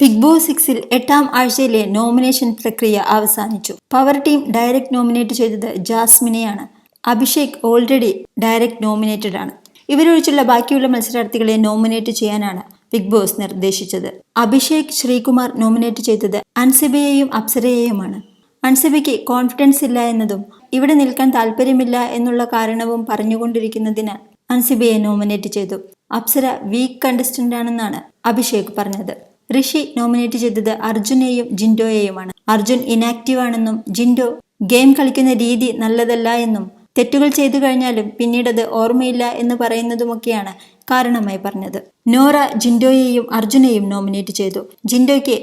Big boss 6-ൽ 8-ാം ആഴ്ചയിലെ nomination പ്രക്രിയ അവസാനിച്ചു. പവർ ടീം ഡയറക്റ്റ് നോമിനേറ്റ് ചെയ്തത് ജാസ്മിനെയാണ്. അഭിഷേക് ഓൾറെഡി ഡയറക്റ്റ് നോമിനേറ്റഡ് ആണ്. ഇവരൊഴിച്ചുള്ള ബാക്കിയുള്ള മത്സരാർത്ഥികളെ നോമിനേറ്റ് ചെയ്യാനാണ് ബിഗ് ബോസ് നിർദ്ദേശിച്ചത്. അഭിഷേക്, ശ്രീകുമാർ നോമിനേറ്റ് ചെയ്തത് അൻസിബയെയും അപ്സരയെയുമാണ്. അൻസിബയ്ക്ക് കോൺഫിഡൻസ് ഇല്ല എന്നതും ഇവിടെ നിൽക്കാൻ താല്പര്യമില്ല എന്നുള്ള കാരണവും പറഞ്ഞുകൊണ്ടിരിക്കുന്നതിനാൽ അൻസിബയെ നോമിനേറ്റ് ചെയ്തു. അപ്സര വീക്ക് കണ്ടസ്റ്റന്റ് ആണെന്നാണ് അഭിഷേക് പറഞ്ഞത്. ഋഷി നോമിനേറ്റ് ചെയ്തത് അർജുനെയും ജിൻഡോയെയുമാണ്. അർജുൻ ഇനാക്റ്റീവ് ആണെന്നും ജിൻഡോ ഗെയിം കളിക്കുന്ന രീതി നല്ലതല്ല എന്നും തെറ്റുകൾ ചെയ്തു കഴിഞ്ഞാലും പിന്നീടത് ഓർമ്മയില്ല എന്ന് പറയുന്നതുമൊക്കെയാണ് കാരണമായി പറഞ്ഞത്. നോറ ജിൻഡോയെയും അർജുനെയും നോമിനേറ്റ് ചെയ്തു. ജിൻഡോയ്ക്ക്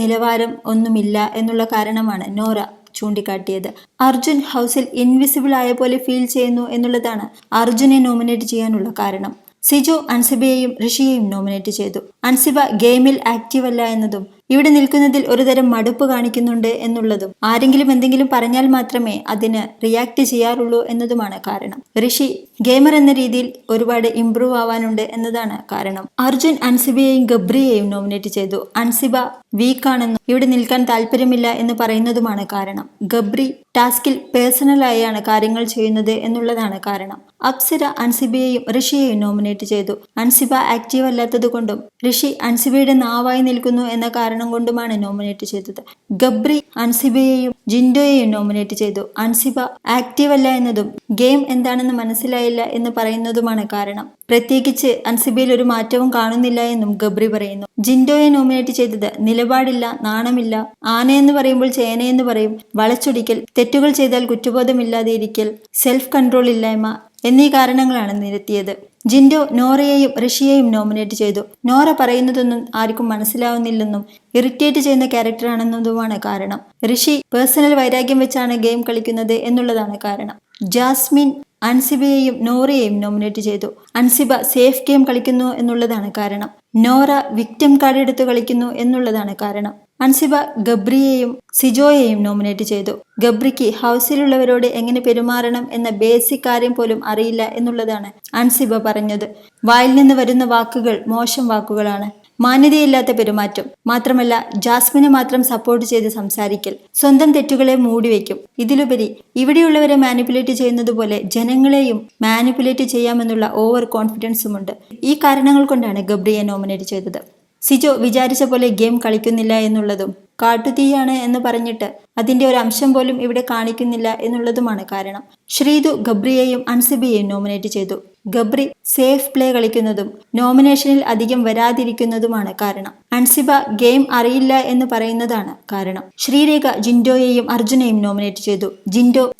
നിലവാരം ഒന്നുമില്ല എന്നുള്ള കാരണമാണ് നോറ ചൂണ്ടിക്കാട്ടിയത്. അർജുൻ ഹൗസിൽ ഇൻവിസിബിൾ ആയ പോലെ ഫീൽ ചെയ്യുന്നു എന്നുള്ളതാണ് അർജുനെ നോമിനേറ്റ് ചെയ്യാനുള്ള കാരണം. സിജോ അൻസിബയെയും ഋഷിയെയും നോമിനേറ്റ് ചെയ്തു. അൻസിബ ഗെയിമിൽ ആക്റ്റീവ് അല്ല എന്നതും ഇവിടെ നിൽക്കുന്നതിൽ ഒരുതരം മടുപ്പ് കാണിക്കുന്നുണ്ട് എന്നുള്ളതും ആരെങ്കിലും എന്തെങ്കിലും പറഞ്ഞാൽ മാത്രമേ അതിന് റിയാക്ട് ചെയ്യാറുള്ളൂ എന്നതുമാണ് കാരണം. ഋഷി ഗെയിമർ എന്ന രീതിയിൽ ഒരുപാട് ഇംപ്രൂവ് ആവാനുണ്ട് എന്നതാണ് കാരണം. അർജുൻ അൻസിബയെയും ഗബ്രിയെയും നോമിനേറ്റ് ചെയ്തു. അൻസിബ വീക്കാണെന്നും ഇവിടെ നിൽക്കാൻ താല്പര്യമില്ല എന്ന് പറയുന്നതുമാണ് കാരണം. ഗബ്രി ടാസ്കിൽ പേഴ്സണലായാണ് കാര്യങ്ങൾ ചെയ്യുന്നത് എന്നുള്ളതാണ് കാരണം. അപ്സര അൻസിബയെയും ഋഷിയെയും നോമിനേറ്റ് ചെയ്തു. അൻസിബ ആക്റ്റീവ് അല്ലാത്തത് കൊണ്ടും ഋഷി അൻസിബയുടെ നാവായി നിൽക്കുന്നു എന്ന കാരണം കൊണ്ടുമാണ് നോമിനേറ്റ് ചെയ്തത്. ഗബ്രി അൻസിബയെയും ജിൻഡോയെയും നോമിനേറ്റ് ചെയ്തു. അൻസിബ ആക്റ്റീവ് അല്ല എന്നതും ഗെയിം എന്താണെന്ന് മനസ്സിലായില്ല എന്ന് പറയുന്നതുമാണ് കാരണം. പ്രത്യേകിച്ച് അൻസിബയിൽ ഒരു മാറ്റവും കാണുന്നില്ല എന്നും ഗബ്രി പറയുന്നു. ജിൻഡോയെ നോമിനേറ്റ് ചെയ്തത് നിലപാടില്ല, നാണമില്ല, ആനയെന്ന് പറയുമ്പോൾ ചേനയെന്ന് പറയും, വളച്ചൊടിക്കൽ, തെറ്റുകൾ ചെയ്താൽ കുറ്റബോധമില്ലാതെ ഇരിക്കൽ, സെൽഫ് കൺട്രോൾ ഇല്ലായ്മ എന്നീ കാരണങ്ങളാണ് നിരത്തിയത്. ജിൻഡോ നോറയെയും ഋഷിയെയും നോമിനേറ്റ് ചെയ്തു. നോറ പറയുന്നതൊന്നും ആർക്കും മനസ്സിലാവുന്നില്ലെന്നും ഇറിറ്റേറ്റ് ചെയ്യുന്ന ക്യാരക്ടറാണെന്നതുമാണ് കാരണം. ഋഷി പേഴ്സണൽ വൈരാഗ്യം വെച്ചാണ് ഗെയിം കളിക്കുന്നത് എന്നുള്ളതാണ് കാരണം. ജാസ്മിൻ അൻസിബയെയും നോറയെയും നോമിനേറ്റ് ചെയ്തു. അൻസിബ സേഫ് ഗെയിം കളിക്കുന്നു എന്നുള്ളതാണ് കാരണം. നോറ വിക്ടിം കാർഡ് എടുത്ത് കളിക്കുന്നു എന്നുള്ളതാണ് കാരണം. അൻസിബ ഗബ്രിയെയും സിജോയെയും നോമിനേറ്റ് ചെയ്തു. ഗബ്രിക്ക് ഹൗസിലുള്ളവരോട് എങ്ങനെ പെരുമാറണം എന്ന ബേസിക് കാര്യം പോലും അറിയില്ല എന്നുള്ളതാണ് അൻസിബ പറഞ്ഞത്. വായിൽ നിന്ന് വരുന്ന വാക്കുകൾ മോശം വാക്കുകളാണ്, മാന്യതയില്ലാത്ത പെരുമാറ്റം. മാത്രമല്ല ജാസ്മിനെ മാത്രം സപ്പോർട്ട് ചെയ്ത് സംസാരിക്കൽ, സ്വന്തം തെറ്റുകളെ മൂടിവെക്കും. ഇതിലുപരി ഇവിടെയുള്ളവരെ മാനിപ്പുലേറ്റ് ചെയ്യുന്നത് പോലെ ജനങ്ങളെയും മാനിപ്പുലേറ്റ് ചെയ്യാമെന്നുള്ള ഓവർ കോൺഫിഡൻസുമുണ്ട്. ഈ കാരണങ്ങൾ കൊണ്ടാണ് ഗബ്രിയെ നോമിനേറ്റ് ചെയ്തത്. സിജോ വിചാരിച്ച പോലെ ഗെയിം കളിക്കുന്നില്ല എന്നുള്ളതും കാട്ടുതീയാണ് എന്ന് പറഞ്ഞിട്ട് അതിന്റെ ഒരു അംശം പോലും ഇവിടെ കാണിക്കുന്നില്ല എന്നുള്ളതുമാണ് കാരണം. ശ്രീതു ഗബ്രിയെയും അൻസിബയെയും നോമിനേറ്റ് ചെയ്തു. ഗബ്രി സേഫ് പ്ലേ കളിക്കുന്നതും നോമിനേഷനിൽ അധികം വരാതിരിക്കുന്നതുമാണ് കാരണം. അൻസിബ ഗെയിം അറിയില്ല എന്ന് പറയുന്നതാണ് കാരണം. ശ്രീരേഖ ജിൻഡോയെയും അർജുനെയും നോമിനേറ്റ് ചെയ്തു.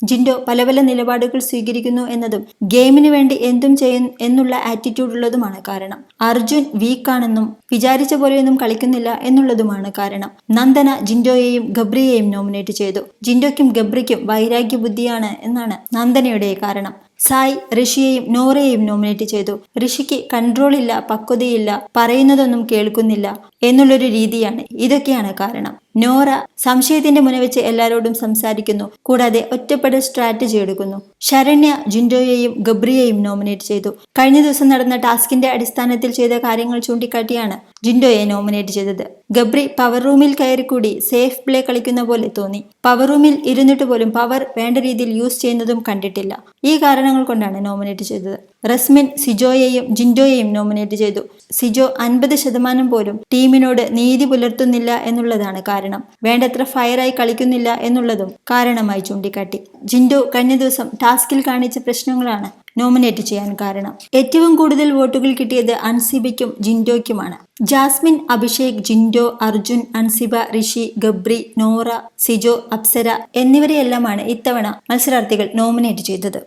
ജിൻഡോ പല പല നിലപാടുകൾ സ്വീകരിക്കുന്നു എന്നതും ഗെയിമിന് വേണ്ടി എന്തും ചെയ്യും എന്നുള്ള ആറ്റിറ്റ്യൂഡ് ഉള്ളതുമാണ് കാരണം. അർജുൻ വീക്കാണെന്നും വിചാരിച്ച പോലെയൊന്നും കളിക്കുന്നില്ല എന്നുള്ളതുമാണ് കാരണം. നന്ദന ജിൻഡോയെയും ഗബ്രിയെയും നോമിനേറ്റ് ചെയ്തു. ജിൻഡോയ്ക്കും ഗബ്രിക്കും വൈരാഗ്യ ബുദ്ധിയാണ് എന്നാണ് നന്ദനയുടെ കാരണം. സായ് ഋഷിയെയും നോറയെയും നോമിനേറ്റ് ചെയ്തു. ഋഷിക്ക് കൺട്രോൾ ഇല്ല, പക്വതയില്ല, പറയുന്നതൊന്നും കേൾക്കുന്നില്ല എന്നുള്ളൊരു രീതിയാണ്. ഇതൊക്കെയാണ് കാരണം. നോറ സംശയത്തിന്റെ മുനവെച്ച് എല്ലാവരോടും സംസാരിക്കുന്നു, കൂടാതെ ഒറ്റപ്പെടൽ സ്ട്രാറ്റജി എടുക്കുന്നു. ശരണ്യ ജിൻഡോയെയും ഗബ്രിയെയും നോമിനേറ്റ് ചെയ്തു. കഴിഞ്ഞ ദിവസം നടന്ന ടാസ്കിന്റെ അടിസ്ഥാനത്തിൽ ചെയ്ത കാര്യങ്ങൾ ചൂണ്ടിക്കാട്ടിയാണ് ജിൻഡോയെ നോമിനേറ്റ് ചെയ്തത്. ഗബ്രി പവർ റൂമിൽ കയറിക്കൂടി സേഫ് പ്ലേ കളിക്കുന്ന പോലെ തോന്നി. പവർ റൂമിൽ ഇരുന്നിട്ട് പോലും പവർ വേണ്ട രീതിയിൽ യൂസ് ചെയ്യുന്നതും കണ്ടിട്ടില്ല. ഈ കാരണങ്ങൾ കൊണ്ടാണ് നോമിനേറ്റ് ചെയ്തത്. റസ്മിൻ സിജോയെയും ജിൻഡോയെയും നോമിനേറ്റ് ചെയ്തു. സിജോ 50% പോലും ടീമിനോട് നീതി പുലർത്തുന്നില്ല എന്നുള്ളതാണ് കാരണം. വേണ്ടത്ര ഫയറായി കളിക്കുന്നില്ല എന്നുള്ളതും കാരണമായി ചൂണ്ടിക്കാട്ടി. ജിൻഡോ കഴിഞ്ഞ ദിവസം ടാസ്കിൽ കാണിച്ച പ്രശ്നങ്ങളാണ് നോമിനേറ്റ് ചെയ്യാൻ കാരണം. ഏറ്റവും കൂടുതൽ വോട്ടുകൾ കിട്ടിയത് അൻസിബയ്ക്കും ജിൻഡോയ്ക്കുമാണ്. ജാസ്മിൻ, അഭിഷേക്, ജിൻഡോ, അർജുൻ, അൻസിബ, ഋഷി, ഗബ്രി, നോറ, സിജോ, അപ്സര എന്നിവരെയെല്ലാമാണ് ഇത്തവണ മത്സരാർത്ഥികൾ നോമിനേറ്റ് ചെയ്തത്.